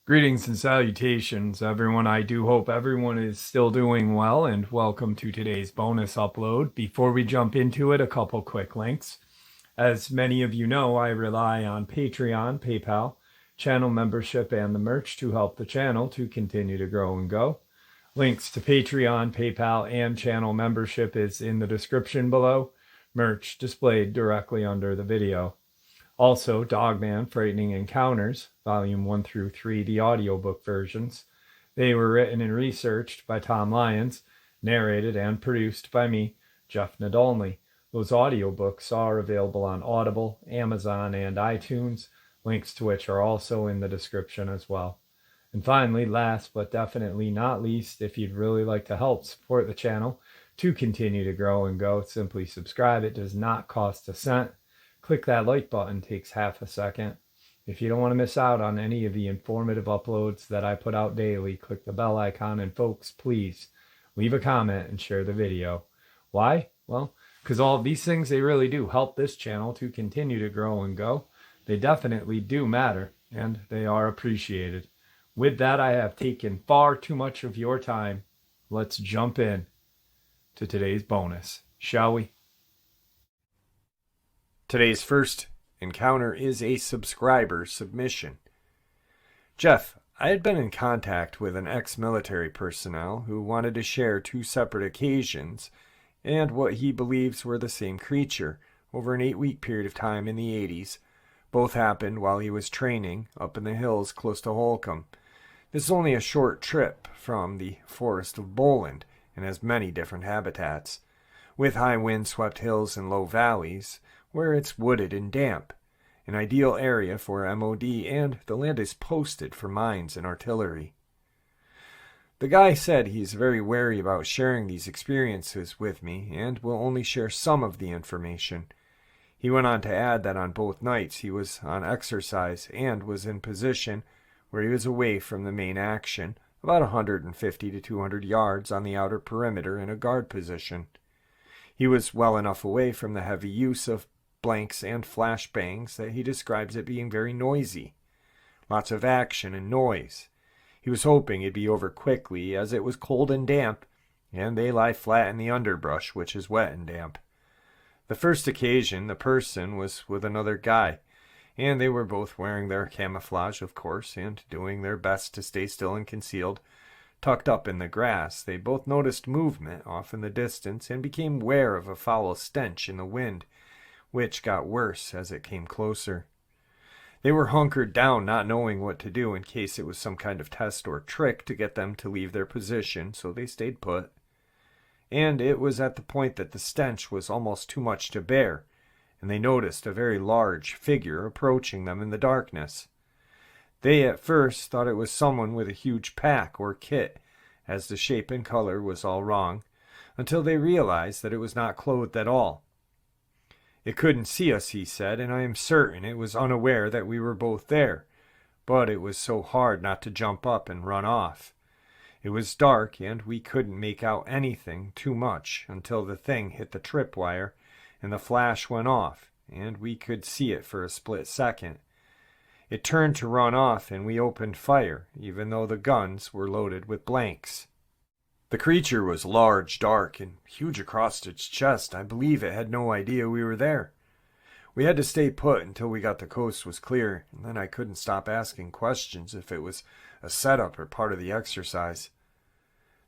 Greetings and salutations, everyone. I do hope everyone is still doing well, and welcome to today's bonus upload. Before we jump into it, a couple quick links. As many of you know, I rely on Patreon, PayPal, channel membership, and the merch to help the channel to continue to grow and go. Links to Patreon, PayPal, and channel membership is in the description below. Merch displayed directly under the video. Also, Dogman, Frightening Encounters, Volume 1 through 3, the audiobook versions. They were written and researched by Tom Lyons, narrated and produced by me, Jeff Nadolny. Those audiobooks are available on Audible, Amazon, and iTunes, links to which are also in the description as well. And finally, last but definitely not least, if you'd really like to help support the channel to continue to grow and go, simply subscribe. It does not cost a cent. Click that like button, takes half a second. If you don't want to miss out on any of the informative uploads that I put out daily, click the bell icon, and folks, please leave a comment and share the video. Why? Well, because all of these things, they really do help this channel to continue to grow and go. They definitely do matter, and they are appreciated. With that, I have taken far too much of your time. Let's jump in to today's bonus, shall we? Today's first encounter is a subscriber submission. Jeff, I had been in contact with an ex-military personnel who wanted to share two separate occasions and what he believes were the same creature over an 8-week period of time in the 80s. Both happened while he was training up in the hills close to Holcomb. This is only a short trip from the forest of Boland and has many different habitats, with high wind-swept hills and low valleys, where it's wooded and damp, an ideal area for MOD, and the land is posted for mines and artillery. The guy said he's very wary about sharing these experiences with me and will only share some of the information. He went on to add that on both nights he was on exercise and was in position where he was away from the main action, about 150 to 200 yards on the outer perimeter in a guard position. He was well enough away from the heavy use of blanks and flashbangs that he describes it being very noisy. Lots of action and noise. He was hoping it'd be over quickly as it was cold and damp, and they lie flat in the underbrush, which is wet and damp. The first occasion, the person was with another guy, and they were both wearing their camouflage, of course, and doing their best to stay still and concealed. Tucked up in the grass, they both noticed movement off in the distance and became aware of a foul stench in the wind, which got worse as it came closer. They were hunkered down, not knowing what to do in case it was some kind of test or trick to get them to leave their position, so they stayed put. And it was at the point that the stench was almost too much to bear, and they noticed a very large figure approaching them in the darkness. They at first thought it was someone with a huge pack or kit, as the shape and color was all wrong, until they realized that it was not clothed at all. It couldn't see us, he said, and I am certain it was unaware that we were both there, but it was so hard not to jump up and run off. It was dark, and we couldn't make out anything too much until the thing hit the tripwire, and the flash went off, and we could see it for a split second. It turned to run off, and we opened fire, even though the guns were loaded with blanks. The creature was large, dark, and huge across its chest. I believe it had no idea we were there. We had to stay put until we got the coast was clear, and then I couldn't stop asking questions if it was a setup or part of the exercise.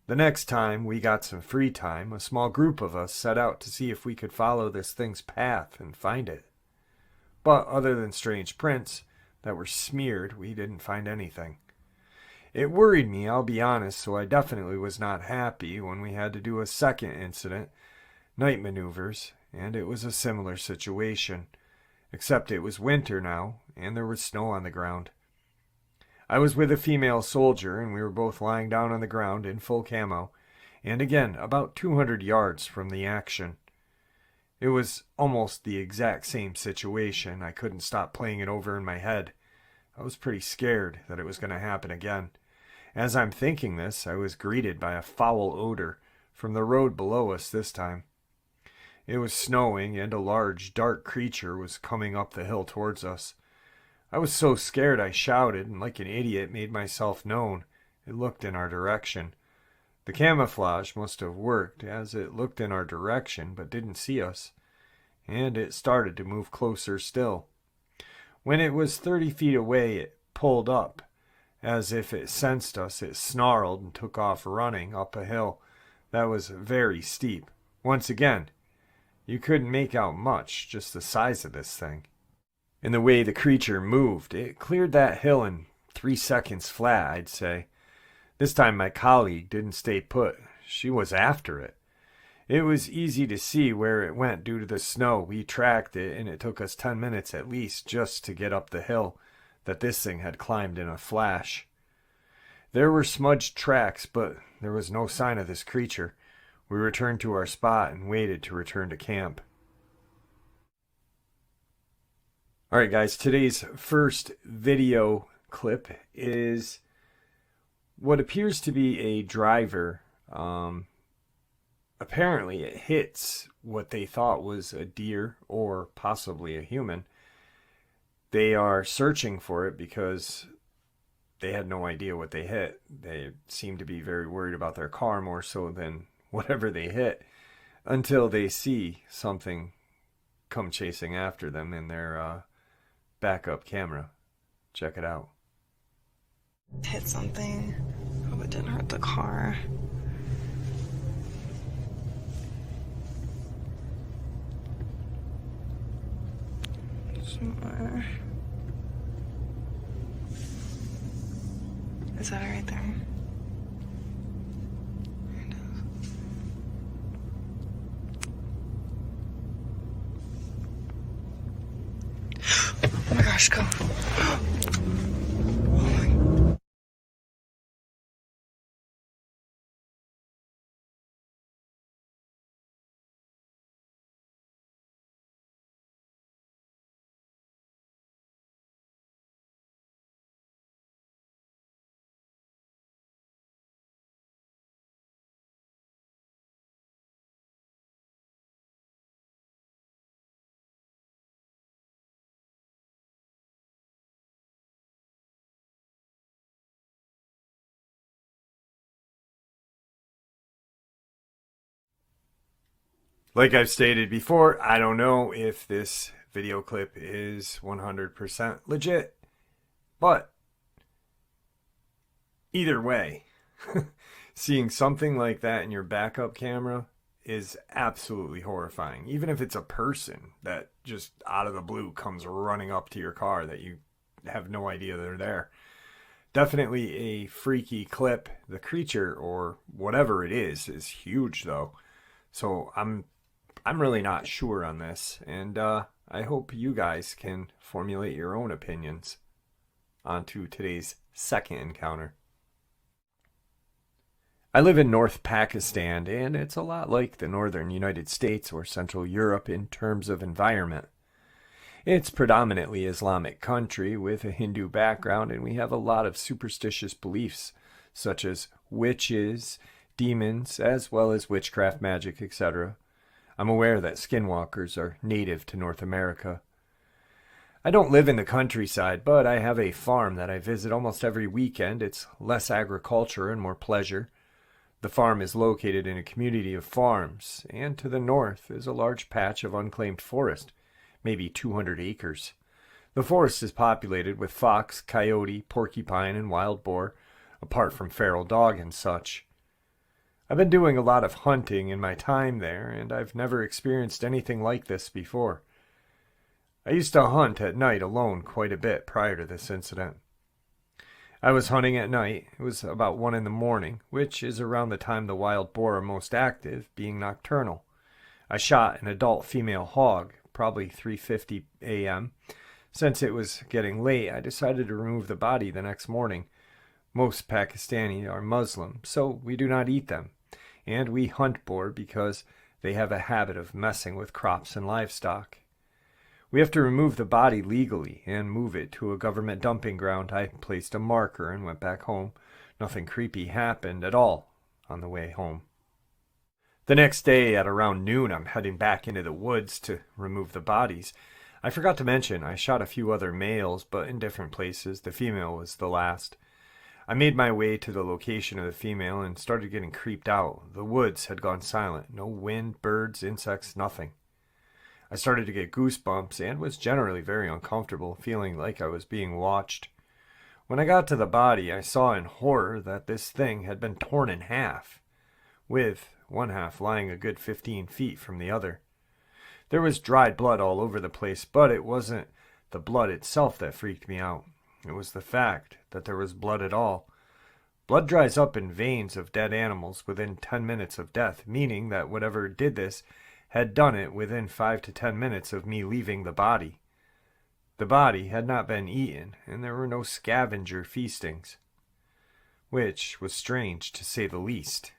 The next time we got some free time, a small group of us set out to see if we could follow this thing's path and find it. But other than strange prints that were smeared, we didn't find anything. It worried me, I'll be honest, so I definitely was not happy when we had to do a second incident, night maneuvers, and it was a similar situation, except it was winter now, and there was snow on the ground. I was with a female soldier, and we were both lying down on the ground in full camo, and again, about 200 yards from the action. It was almost the exact same situation. I couldn't stop playing it over in my head. I was pretty scared that it was going to happen again. As I'm thinking this, I was greeted by a foul odor from the road below us this time. It was snowing, and a large, dark creature was coming up the hill towards us. I was so scared I shouted, and like an idiot made myself known. It looked in our direction. The camouflage must have worked, as it looked in our direction but didn't see us, and it started to move closer still. When it was 30 feet away, it pulled up. As if it sensed us, it snarled and took off running up a hill that was very steep. Once again, you couldn't make out much, just the size of this thing. And the way the creature moved, it cleared that hill in 3 seconds flat, I'd say. This time my colleague didn't stay put. She was after it. It was easy to see where it went due to the snow. We tracked it, and it took us 10 minutes at least just to get up the hill that this thing had climbed in a flash. There were smudged tracks, but there was no sign of this creature. We returned to our spot and waited to return to camp. Alright guys, today's first video clip is what appears to be a driver. Apparently it hits what they thought was a deer or possibly a human. They are searching for it because they had no idea what they hit. They seem to be very worried about their car more so than whatever they hit, until they see something come chasing after them in their backup camera. Check it out. Hit something. Hope it didn't hurt the car. Somewhere. Is that it right there? It is. Oh my gosh, go. Like I've stated before, I don't know if this video clip is 100% legit, but either way, seeing something like that in your backup camera is absolutely horrifying. Even if it's a person that just out of the blue comes running up to your car that you have no idea they're there. Definitely a freaky clip. The creature or whatever it is huge though. So I'm really not sure on this, and I hope you guys can formulate your own opinions onto today's second encounter. I live in North Pakistan, and it's a lot like the northern United States or Central Europe in terms of environment. It's predominantly Islamic country with a Hindu background, and we have a lot of superstitious beliefs, such as witches, demons, as well as witchcraft, magic, etc. I'm aware that skinwalkers are native to North America. I don't live in the countryside, but I have a farm that I visit almost every weekend. It's less agriculture and more pleasure. The farm is located in a community of farms, and to the north is a large patch of unclaimed forest, maybe 200 acres. The forest is populated with fox, coyote, porcupine, and wild boar, apart from feral dog and such. I've been doing a lot of hunting in my time there, and I've never experienced anything like this before. I used to hunt at night alone quite a bit prior to this incident. I was hunting at night. It was about 1 in the morning, which is around the time the wild boar are most active, being nocturnal. I shot an adult female hog, probably 3:50 a.m. Since it was getting late, I decided to remove the body the next morning. Most Pakistani are Muslim, so we do not eat them. And we hunt boar because they have a habit of messing with crops and livestock. We have to remove the body legally and move it to a government dumping ground. I placed a marker and went back home. Nothing creepy happened at all on the way home. The next day at around noon, I'm heading back into the woods to remove the bodies. I forgot to mention I shot a few other males, but in different places. The female was the last. I made my way to the location of the female and started getting creeped out. The woods had gone silent. No wind, birds, insects, nothing. I started to get goosebumps and was generally very uncomfortable, feeling like I was being watched. When I got to the body, I saw in horror that this thing had been torn in half, with one half lying a good 15 feet from the other. There was dried blood all over the place, but it wasn't the blood itself that freaked me out. It was the fact that there was blood at all. Blood dries up in veins of dead animals within 10 minutes of death, meaning that whatever did this had done it within 5 to 10 minutes of me leaving the body. The body had not been eaten, and there were no scavenger feastings, which was strange to say the least.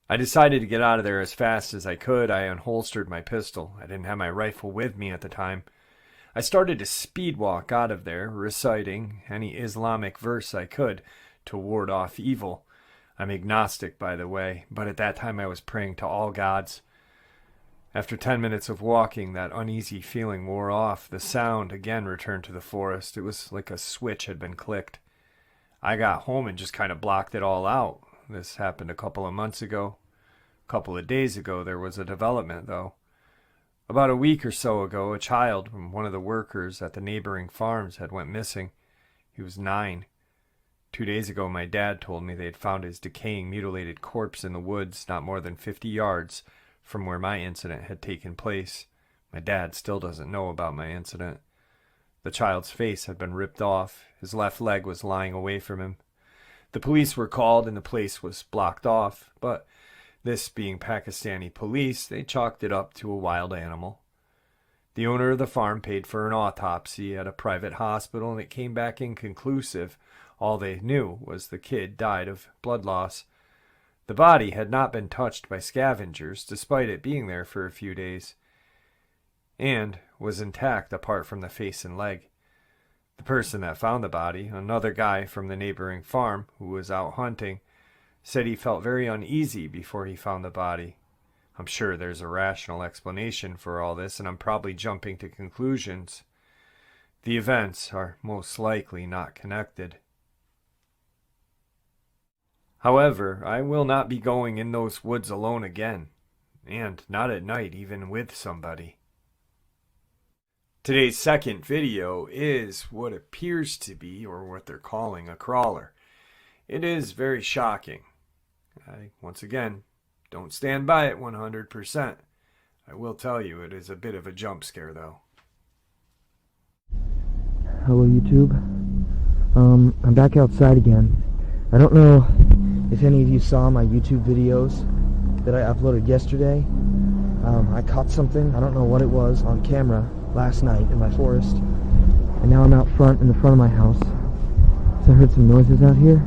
I decided to get out of there as fast as I could. I unholstered my pistol. I didn't have my rifle with me at the time. I started to speed walk out of there, reciting any Islamic verse I could to ward off evil. I'm agnostic, by the way, but at that time I was praying to all gods. After 10 minutes of walking, that uneasy feeling wore off. The sound again returned to the forest. It was like a switch had been clicked. I got home and just kind of blocked it all out. This happened a couple of months ago. A couple of days ago, there was a development, though. About a week or so ago, a child from one of the workers at the neighboring farms had went missing. He was 9. 2 days ago, my dad told me they had found his decaying, mutilated corpse in the woods not more than 50 yards from where my incident had taken place. My dad still doesn't know about my incident. The child's face had been ripped off. His left leg was lying away from him. The police were called and the place was blocked off, but this being Pakistani police, they chalked it up to a wild animal. The owner of the farm paid for an autopsy at a private hospital, and it came back inconclusive. All they knew was the kid died of blood loss. The body had not been touched by scavengers, despite it being there for a few days, and was intact apart from the face and leg. The person that found the body, another guy from the neighboring farm who was out hunting, said he felt very uneasy before he found the body. I'm sure there's a rational explanation for all this, and I'm probably jumping to conclusions. The events are most likely not connected. However, I will not be going in those woods alone again, and not at night even with somebody. Today's second video is what appears to be, or what they're calling, a crawler. It is very shocking. I, once again, don't stand by it 100%. I will tell you it is a bit of a jump scare, though. Hello, YouTube. I'm back outside again. I don't know if any of you saw my YouTube videos that I uploaded yesterday. I caught something, I don't know what it was, on camera last night in my forest. And now I'm out front, in the front of my house. So I heard some noises out here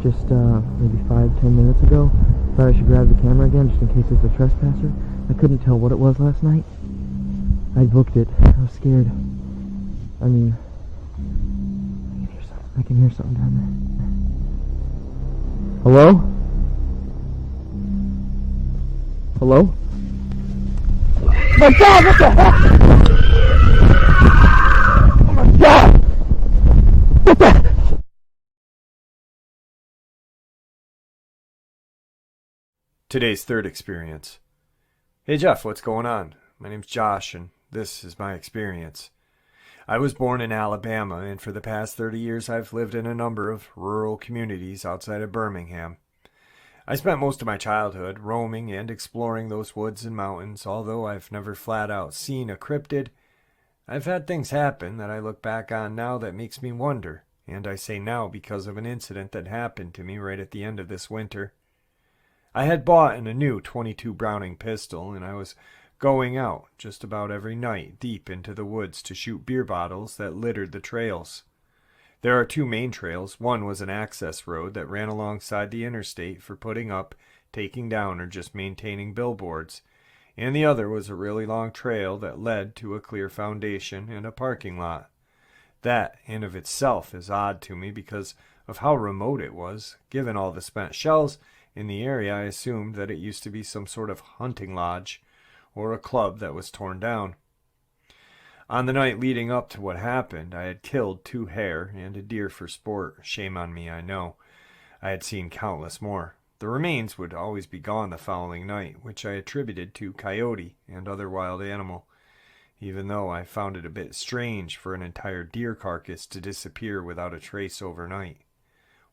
just maybe 5-10 minutes ago. Thought I should grab the camera again just in case it's a trespasser. I couldn't tell what it was last night. I booked it. I was scared. I mean, I can hear something down there. Hello? Hello? Oh my God, what the heck? Oh my God! What the? Today's third experience. Hey Jeff, what's going on? My name's Josh, and this is my experience. I was born in Alabama, and for the past 30 years I've lived in a number of rural communities outside of Birmingham. I spent most of my childhood roaming and exploring those woods and mountains. Although I've never flat out seen a cryptid, I've had things happen that I look back on now that makes me wonder, and I say now because of an incident that happened to me right at the end of this winter. I had bought a new .22 Browning pistol, and I was going out just about every night deep into the woods to shoot beer bottles that littered the trails. There are two main trails. One was an access road that ran alongside the interstate for putting up, taking down, or just maintaining billboards, and the other was a really long trail that led to a clear foundation and a parking lot. That, in of itself, is odd to me because of how remote it was, given all the spent shells In the area, I assumed that it used to be some sort of hunting lodge or a club that was torn down. On the night leading up to what happened, I had killed 2 hare and a deer for sport. Shame on me, I know. I had seen countless more. The remains would always be gone the following night, which I attributed to coyote and other wild animal, even though I found it a bit strange for an entire deer carcass to disappear without a trace overnight.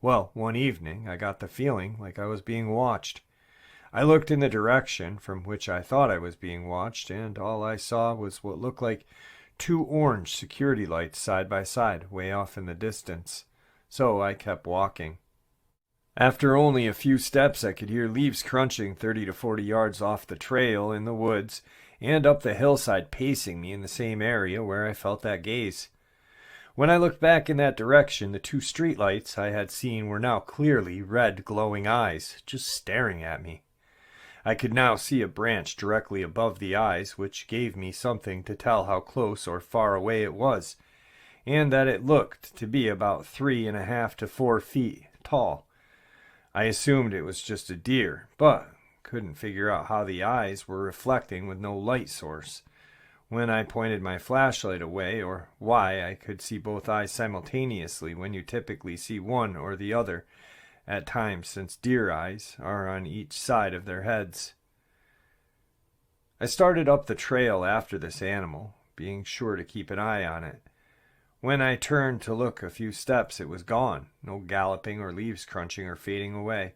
Well, one evening, I got the feeling like I was being watched. I looked in the direction from which I thought I was being watched, and all I saw was what looked like 2 orange security lights side by side, way off in the distance. So I kept walking. After only a few steps, I could hear leaves crunching 30 to 40 yards off the trail in the woods and up the hillside pacing me in the same area where I felt that gaze. When I looked back in that direction, the 2 streetlights I had seen were now clearly red glowing eyes, just staring at me. I could now see a branch directly above the eyes, which gave me something to tell how close or far away it was, and that it looked to be about 3.5 to 4 feet tall. I assumed it was just a deer, but couldn't figure out how the eyes were reflecting with no light source. When I pointed my flashlight away, or why I could see both eyes simultaneously when you typically see one or the other, at times, since deer eyes are on each side of their heads. I started up the trail after this animal, being sure to keep an eye on it. When I turned to look a few steps, it was gone. No galloping or leaves crunching or fading away.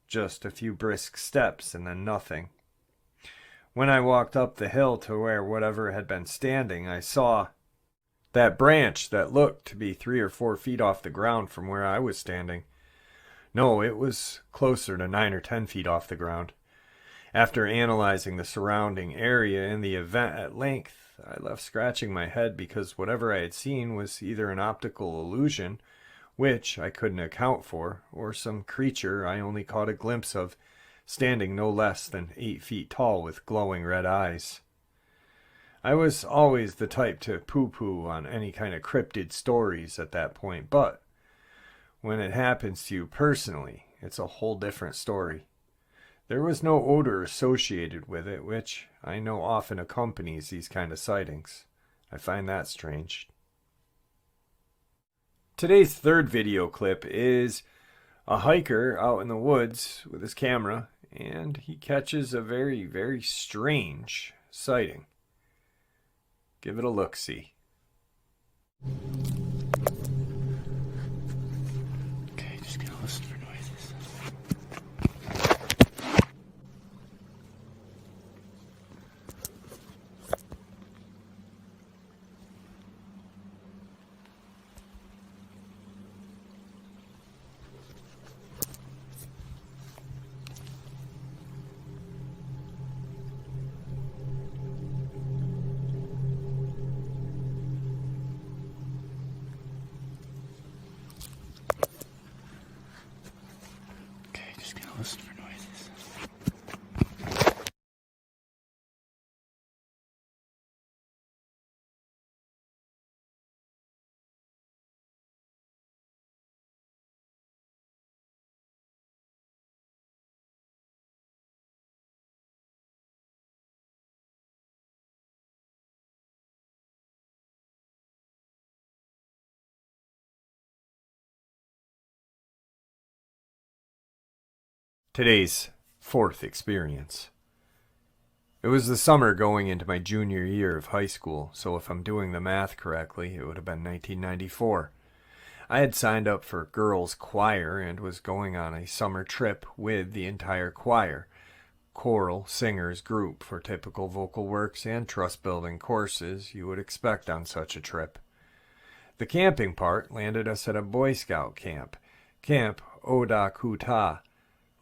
Just a few brisk steps and then nothing. When I walked up the hill to where whatever had been standing, I saw that branch that looked to be 3 or 4 feet off the ground from where I was standing. No, it was closer to 9 or 10 feet off the ground. After analyzing the surrounding area and the event at length, I left scratching my head because whatever I had seen was either an optical illusion, which I couldn't account for, or some creature I only caught a glimpse of, standing no less than 8 feet tall with glowing red eyes. I was always the type to poo-poo on any kind of cryptid stories at that point, but when it happens to you personally, it's a whole different story. There was no odor associated with it, which I know often accompanies these kind of sightings. I find that strange. Today's third video clip is a hiker out in the woods with his camera, and he catches a very, very strange sighting. Give it a look-see. Okay, just gonna listen for noises. Listen for noises. Today's fourth experience. It was the summer going into my junior year of high school, so if I'm doing the math correctly, it would have been 1994. I had signed up for girls' choir and was going on a summer trip with the entire choir, choral singers group for typical vocal works and trust-building courses you would expect on such a trip. The camping part landed us at a Boy Scout camp, Camp Odakuta,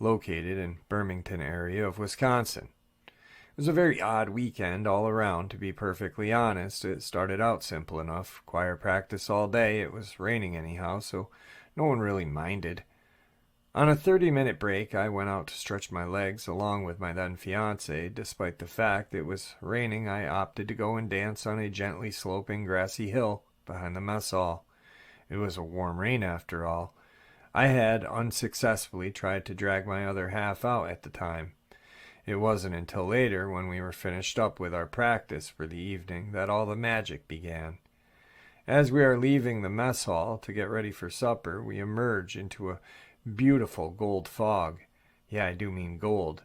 located in Birmingham area of Wisconsin. It was a very odd weekend all around, to be perfectly honest. It started out simple enough. Choir practice all day. It was raining anyhow, so no one really minded. On a 30-minute break, I went out to stretch my legs along with my then fiancée. Despite the fact it was raining, I opted to go and dance on a gently sloping grassy hill behind the mess hall. It was a warm rain after all. I had unsuccessfully tried to drag my other half out at the time. It wasn't until later, when we were finished up with our practice for the evening, that all the magic began. As we are leaving the mess hall to get ready for supper, we emerge into a beautiful gold fog. Yeah, I do mean gold.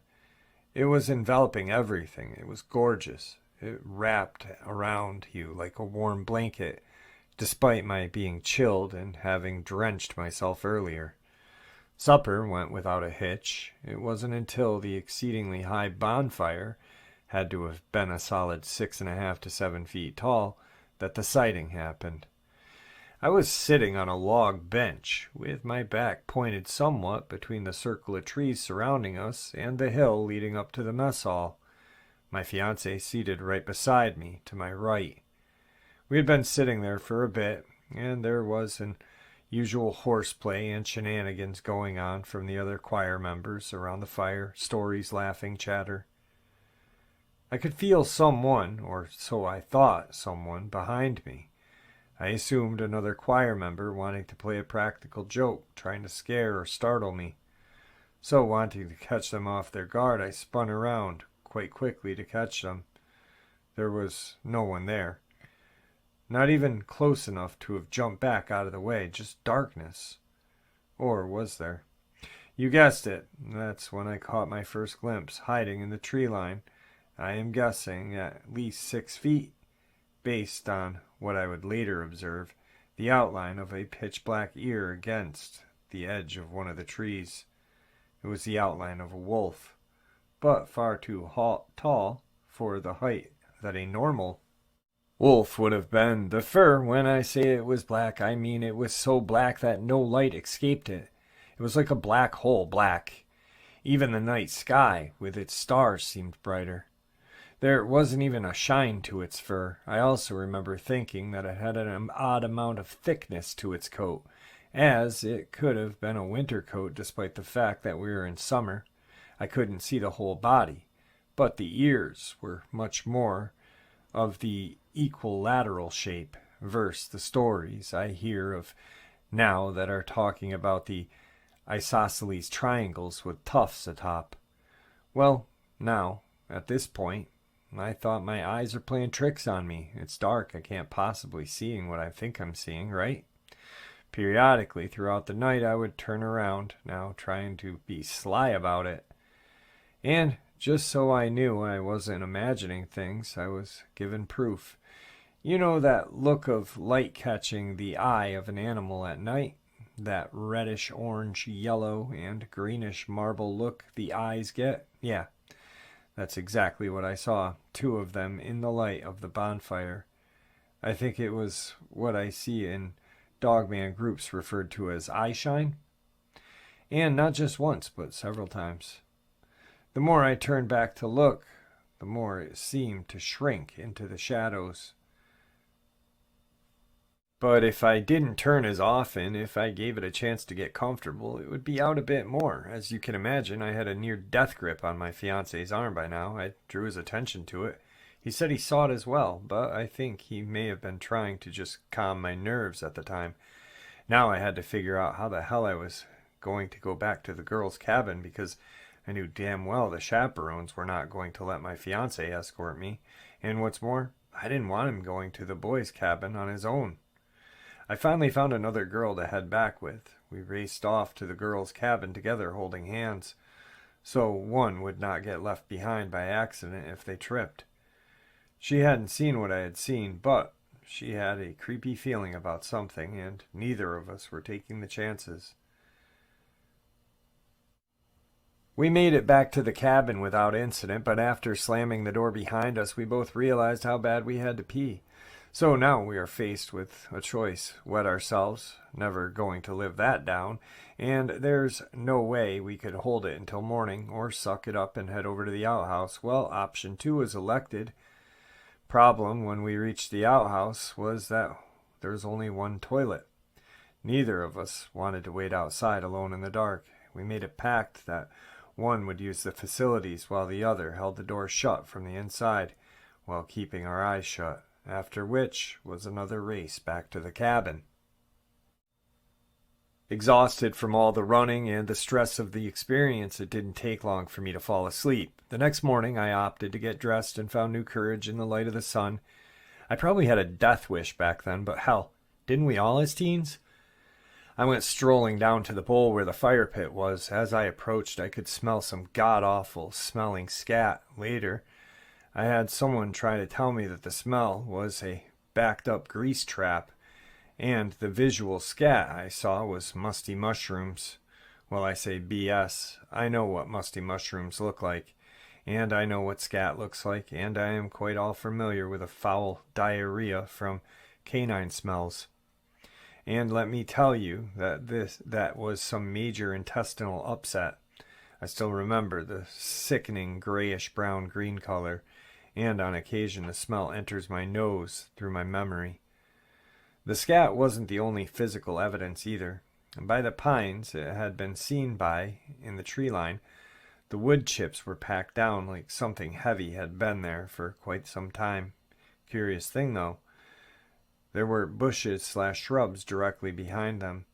It was enveloping everything. It was gorgeous. It wrapped around you like a warm blanket, despite my being chilled and having drenched myself earlier. Supper went without a hitch. It wasn't until the exceedingly high bonfire had to have been a solid 6.5 to 7 feet tall that the sighting happened. I was sitting on a log bench, with my back pointed somewhat between the circle of trees surrounding us and the hill leading up to the mess hall. My fiancée seated right beside me, to my right. We had been sitting there for a bit, and there was an usual horseplay and shenanigans going on from the other choir members around the fire, stories, laughing, chatter. I could feel someone, or so I thought someone, behind me. I assumed another choir member wanting to play a practical joke, trying to scare or startle me. So, wanting to catch them off their guard, I spun around quite quickly to catch them. There was no one there. Not even close enough to have jumped back out of the way, just darkness. Or was there? You guessed it. That's when I caught my first glimpse, hiding in the tree line. I am guessing at least 6 feet, based on what I would later observe, the outline of a pitch-black ear against the edge of one of the trees. It was the outline of a wolf, but far too tall for the height that a normal wolf would have been. The fur, when I say it was black, I mean it was so black that no light escaped it. It was like a black hole, black. Even the night sky, with its stars, seemed brighter. There wasn't even a shine to its fur. I also remember thinking that it had an odd amount of thickness to its coat, as it could have been a winter coat despite the fact that we were in summer. I couldn't see the whole body, but the ears were much more of the equilateral shape, versus the stories I hear of now that are talking about the isosceles triangles with tufts atop. Well, now, at this point, I thought my eyes are playing tricks on me. It's dark. I can't possibly see what I think I'm seeing, right? Periodically throughout the night, I would turn around, now trying to be sly about it. And just so I knew I wasn't imagining things, I was given proof. You know that look of light catching the eye of an animal at night? That reddish, orange, yellow, and greenish marble look the eyes get? Yeah. That's exactly what I saw, 2 of them in the light of the bonfire. I think it was what I see in Dogman groups referred to as eye shine. And not just once, but several times. The more I turned back to look, the more it seemed to shrink into the shadows. But if I didn't turn as often, if I gave it a chance to get comfortable, it would be out a bit more. As you can imagine, I had a near-death grip on my fiancé's arm by now. I drew his attention to it. He said he saw it as well, but I think he may have been trying to just calm my nerves at the time. Now I had to figure out how the hell I was going to go back to the girls' cabin, because I knew damn well the chaperones were not going to let my fiancé escort me. And what's more, I didn't want him going to the boys' cabin on his own. I finally found another girl to head back with. We raced off to the girls' cabin together, holding hands, so one would not get left behind by accident if they tripped. She hadn't seen what I had seen, but she had a creepy feeling about something, and neither of us were taking the chances. We made it back to the cabin without incident, but after slamming the door behind us, we both realized how bad we had to pee. So now we are faced with a choice: wet ourselves, never going to live that down, and there's no way we could hold it until morning, or suck it up and head over to the outhouse. Well, option 2 is elected. Problem when we reached the outhouse was that there was only one toilet. Neither of us wanted to wait outside alone in the dark. We made a pact that one would use the facilities while the other held the door shut from the inside, while keeping our eyes shut. After which was another race back to the cabin. Exhausted from all the running and the stress of the experience, it didn't take long for me to fall asleep. The next morning, I opted to get dressed and found new courage in the light of the sun. I probably had a death wish back then, but hell, didn't we all as teens? I went strolling down to the bowl where the fire pit was. As I approached, I could smell some god-awful smelling scat. Later, I had someone try to tell me that the smell was a backed-up grease trap, and the visual scat I saw was musty mushrooms. Well, I say BS. I know what musty mushrooms look like, and I know what scat looks like, and I am quite all familiar with a foul diarrhea from canine smells. And let me tell you that was some major intestinal upset. I still remember the sickening grayish-brown green color, and on occasion the smell enters my nose through my memory. The scat wasn't the only physical evidence either. By the pines it had been seen by, in the tree line, the wood chips were packed down like something heavy had been there for quite some time. Curious thing, though, there were bushes/shrubs directly behind them.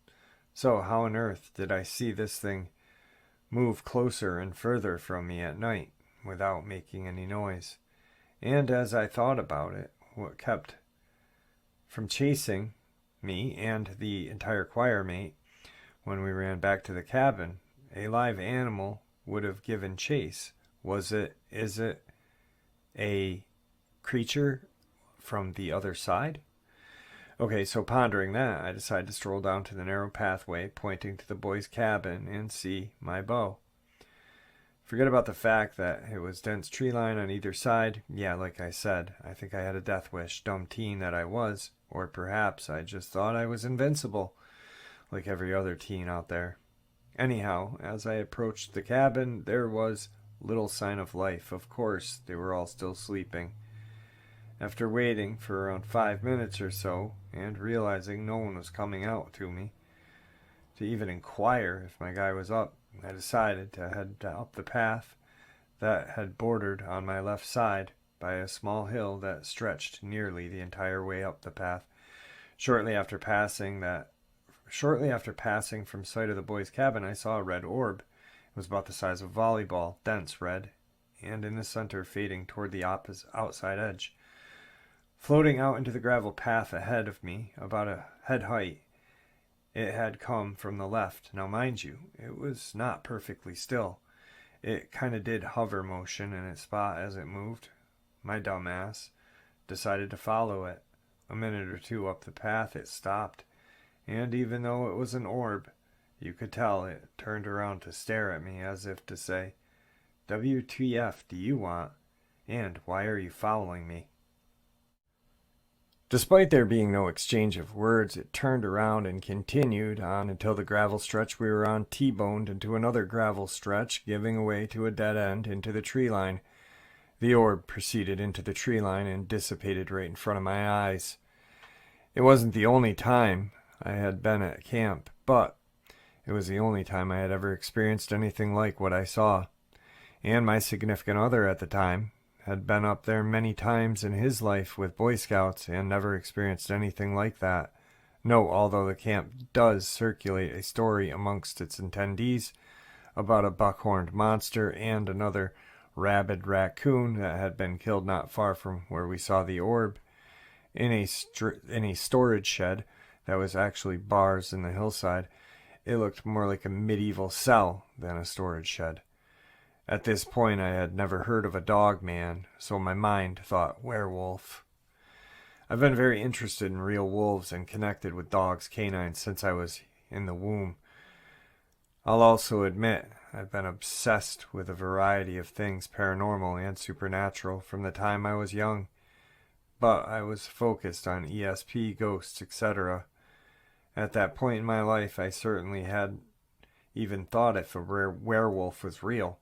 So how on earth did I see this thing move closer and further from me at night without making any noise? And as I thought about it, what kept from chasing me and the entire choir mate when we ran back to the cabin, a live animal would have given chase. Is it a creature from the other side? Okay, so pondering that, I decided to stroll down to the narrow pathway pointing to the boys' cabin and see my bow. Forget about the fact that it was dense tree line on either side. Yeah, like I said, I think I had a death wish, dumb teen that I was, or perhaps I just thought I was invincible, like every other teen out there. Anyhow, as I approached the cabin, there was little sign of life. Of course, they were all still sleeping. After waiting for around 5 minutes or so, and realizing no one was coming out to me to even inquire if my guy was up, I decided to head up the path that had bordered on my left side by a small hill that stretched nearly the entire way up the path. Shortly after passing from sight of the boys' cabin, I saw a red orb. It was about the size of a volleyball, dense red, and in the center fading toward the outside edge. Floating out into the gravel path ahead of me, about a head height, it had come from the left. Now, mind you, it was not perfectly still. It kind of did hover motion in its spot as it moved. My dumbass decided to follow it. A minute or two up the path, it stopped, and even though it was an orb, you could tell it turned around to stare at me as if to say, "WTF do you want, and why are you following me?" Despite there being no exchange of words, it turned around and continued on until the gravel stretch we were on T-boned into another gravel stretch, giving away to a dead end into the tree line. The orb proceeded into the tree line and dissipated right in front of my eyes. It wasn't the only time I had been at camp, but it was the only time I had ever experienced anything like what I saw. And my significant other at the time had been up there many times in his life with Boy Scouts and never experienced anything like that. No, although the camp does circulate a story amongst its attendees about a buck-horned monster and another rabid raccoon that had been killed not far from where we saw the orb in a storage shed that was actually bars in the hillside. It looked more like a medieval cell than a storage shed. At this point, I had never heard of a Dogman, so my mind thought werewolf. I've been very interested in real wolves and connected with dogs, canines, since I was in the womb. I'll also admit I've been obsessed with a variety of things paranormal and supernatural from the time I was young, but I was focused on ESP, ghosts, etc. At that point in my life, I certainly hadn't even thought if a werewolf was real,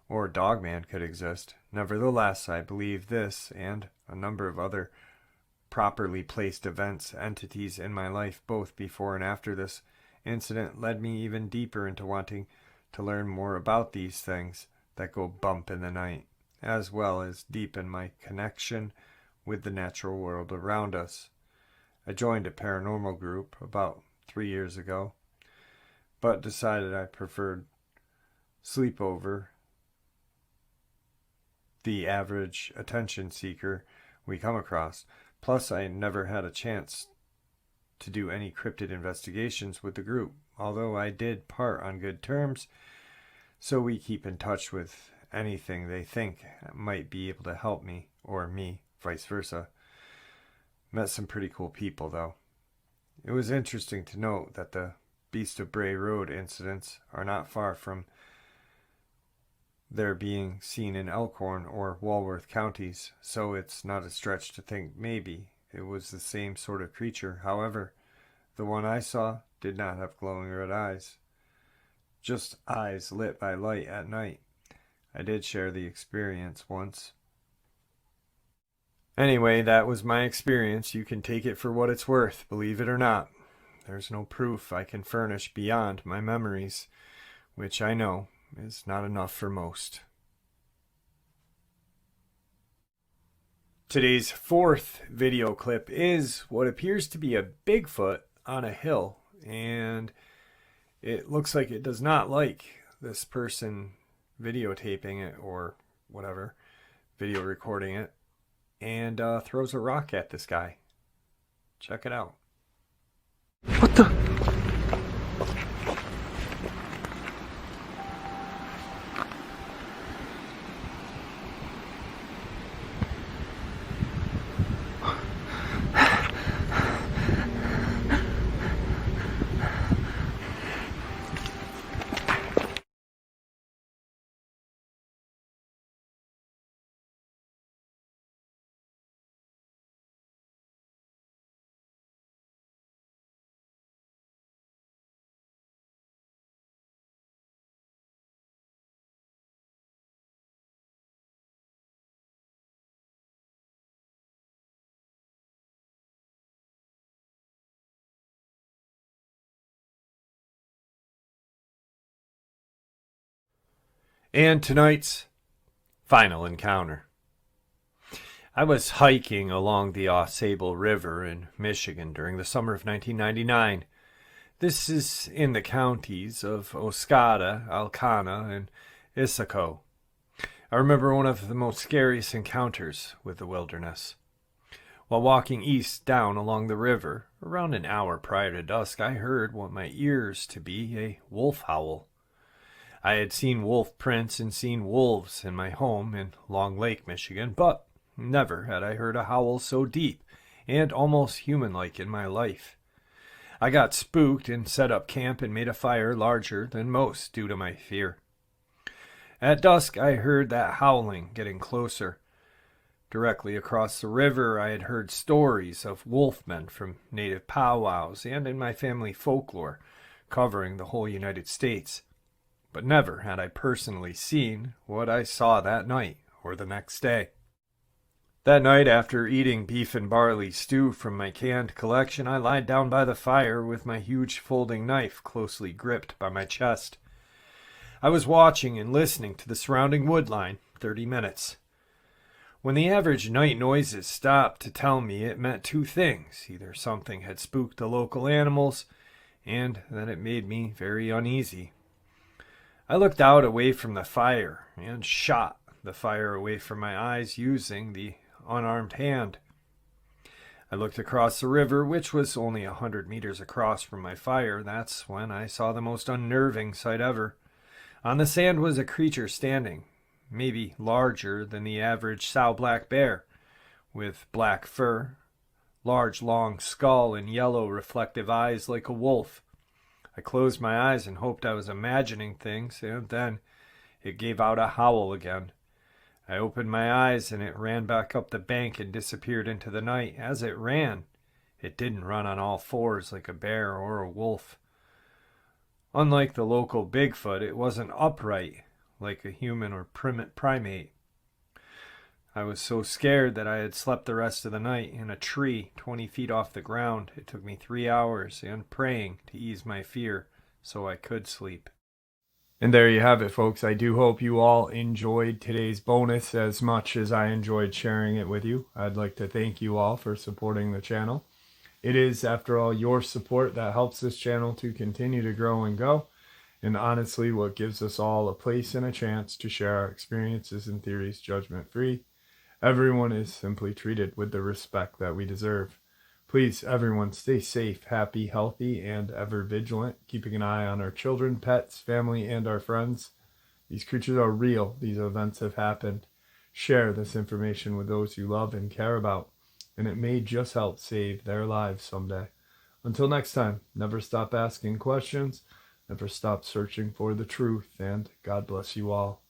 or Dogman could exist. Nevertheless, I believe this and a number of other properly placed events, entities in my life, both before and after this incident, led me even deeper into wanting to learn more about these things that go bump in the night, as well as deepen my connection with the natural world around us. I joined a paranormal group about 3 years ago. but decided I preferred sleep over the average attention seeker we come across. Plus, I never had a chance to do any cryptid investigations with the group, although I did part on good terms, so we keep in touch with anything they think might be able to help me, or me, vice versa. Met some pretty cool people, though. It was interesting to note that the Beast of Bray Road incidents are not far from their being seen in Elkhorn or Walworth counties, so it's not a stretch to think maybe it was the same sort of creature. However, the one I saw did not have glowing red eyes, just eyes lit by light at night. I did share the experience once. Anyway, that was my experience. You can take it for what it's worth, believe it or not. There's no proof I can furnish beyond my memories, which I know is not enough for most. Today's fourth video clip is what appears to be a Bigfoot on a hill, and it looks like it does not like this person videotaping it or whatever, video recording it, and throws a rock at this guy. Check it out. What the? And tonight's final encounter. I was hiking along the Au River in Michigan during the summer of 1999. This is in the counties of Oscoda, Alcana, and Issaquah. I remember one of the most scariest encounters with the wilderness. While walking east down along the river, around an hour prior to dusk, I heard what my ears to be a wolf howl. I had seen wolf prints and seen wolves in my home in Long Lake, Michigan, but never had I heard a howl so deep and almost human-like in my life. I got spooked and set up camp and made a fire larger than most due to my fear. At dusk, I heard that howling getting closer. Directly across the river, I had heard stories of wolfmen from native powwows and in my family folklore covering the whole United States. But never had I personally seen what I saw that night or the next day. That night, after eating beef and barley stew from my canned collection, I lied down by the fire with my huge folding knife closely gripped by my chest. I was watching and listening to the surrounding woodline 30 minutes. When the average night noises stopped to tell me, it meant two things. Either something had spooked the local animals, and that it made me very uneasy. I looked out away from the fire and shot the fire away from my eyes using the unarmed hand. I looked across the river, which was only 100 meters across from my fire. That's when I saw the most unnerving sight ever. On the sand was a creature standing, maybe larger than the average sow black bear, with black fur, large long skull, and yellow reflective eyes like a wolf. I closed my eyes and hoped I was imagining things, and then it gave out a howl again. I opened my eyes and it ran back up the bank and disappeared into the night. As it ran, it didn't run on all fours like a bear or a wolf. Unlike the local Bigfoot, it wasn't upright like a human or primate. I was so scared that I had slept the rest of the night in a tree 20 feet off the ground. It took me 3 hours and praying to ease my fear so I could sleep. And there you have it, folks. I do hope you all enjoyed today's bonus as much as I enjoyed sharing it with you. I'd like to thank you all for supporting the channel. It is, after all, your support that helps this channel to continue to grow and go. and honestly what gives us all a place and a chance to share our experiences and theories judgment-free. Everyone is simply treated with the respect that we deserve. Please, everyone, stay safe, happy, healthy, and ever vigilant, keeping an eye on our children, pets, family, and our friends. These creatures are real. These events have happened. Share this information with those you love and care about, and it may just help save their lives someday. Until next time, never stop asking questions, never stop searching for the truth, and God bless you all.